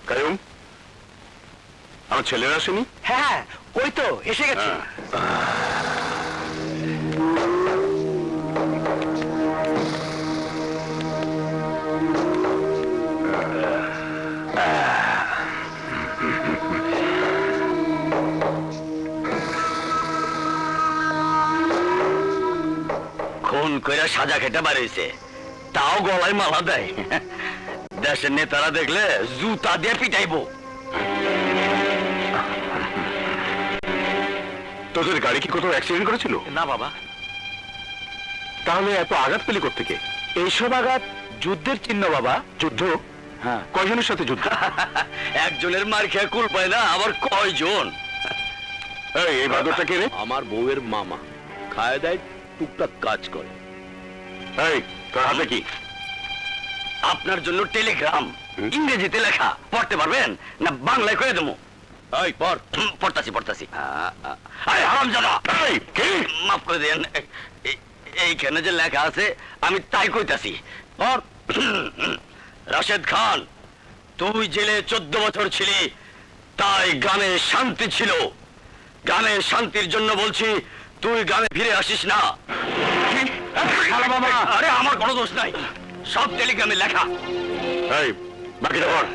কায়ুম, আমার ছেলেরা আসেনি? হ্যাঁ, ওই তো এসে গেছে। খুন কইরা সাজা খেতে বাড়িয়েছে, তাও গলায় মালা দেয়। দেশের নেতারা দেখলে জুতা দিয়ে পিটাইবো। তোদের গাড়ি কি কোথাও অ্যাক্সিডেন্ট করেছিল? না বাবা। তাহলে এত আঘাত পেলি কোত্থেকে? এইসব আঘাত যুদ্ধের চিহ্ন বাবা। যুদ্ধ? হ্যাঁ। কয়জনের সাথে যুদ্ধ? একজনের মার খেয়ে কুল পায় না, আবার কয়জন? এই বাদরটা কে রে? আমার বউয়ের মামা, খায় দেয়, টুকটাক কাজ করে। এই তোর হাতে কি? আপনার জন্য টেলিগ্রাম, ইংরেজিতে লেখা। পড়তে পারবেন না বাংলায় কয়ে দেবো? এই পর। পড়তাছি। আরে হারামজাদা, মাফ করে দেন। এইখানে যে লেখা আছে আমি তাই কইতাছি। পড়। রাশেদ খান, তুই জেলে 14 বছর ছিলি, তাই গ্রামে শান্তি ছিল। গ্রামের শান্তির জন্য বলছি, তুই গ্রামে ফিরে আসিস না। আরে আমার কোনো দোষ নাই, সব টেলিগ্রামে লেখা। এই বাকিটা পড়।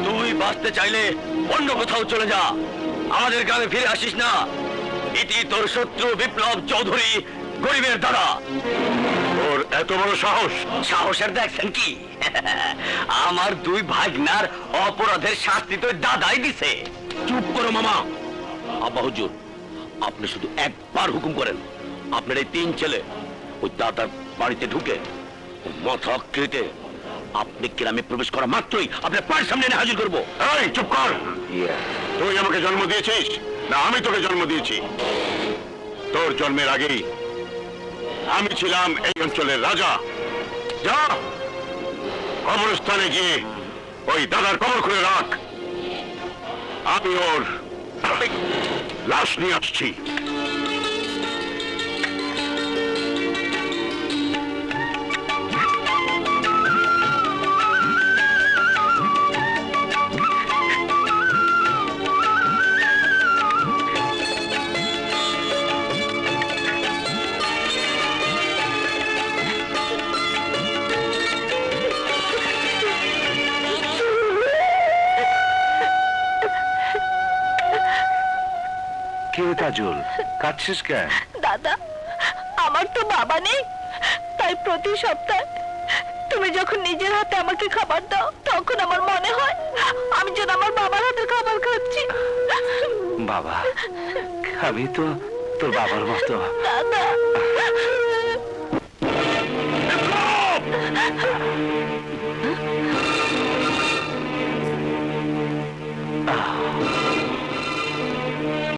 তুই বাঁচতে চাইলে অন্য কোথাও চলে যা, আমাদের গ্রামে ফিরে আসিস না। ইতি তোর শত্রু বিপ্লব চৌধুরী, গরিবের দাদা। ওর এত বড় সাহস! সাহসের দেখছেন কি? আমার দুই ভাগনার অপরাধের শাস্তি তো দাদাই দিছে। চুপ করো মামা। আব্বা হুজুর, আপনি শুধু একবার হুকুম করেন, আপনার এই 3 ছেলে ওই দাদার বাড়িতে ঢুকে মাথা কেটে আপনি গ্রামে প্রবেশ করা মাত্রই আপনার পায়ের সামনে এনে হাজির করবো। এই চুপ কর! তুই আমাকে জন্ম দিয়েছিস না আমি তোকে জন্ম দিয়েছি? তোর জন্মের আগেই আমি ছিলাম এই অঞ্চলের রাজা। যা কবরস্থানে গিয়ে ওই দাদার কবর খুলে রাখ, আমি ওর লাশ নিয়ে আসছি। কে কাজল, কাঁদছিস কেন? দাদা, আমার তো বাবা নেই, তাই প্রতি সপ্তাহে তুমি যখন নিজের হাতে আমাকে খাবার দাও, তখন আমার মনে হয় আমি যেন আমার বাবার হাতে খাবার খাচ্ছি। বাবা, আমি তো তোর বাবার মতো। দাদা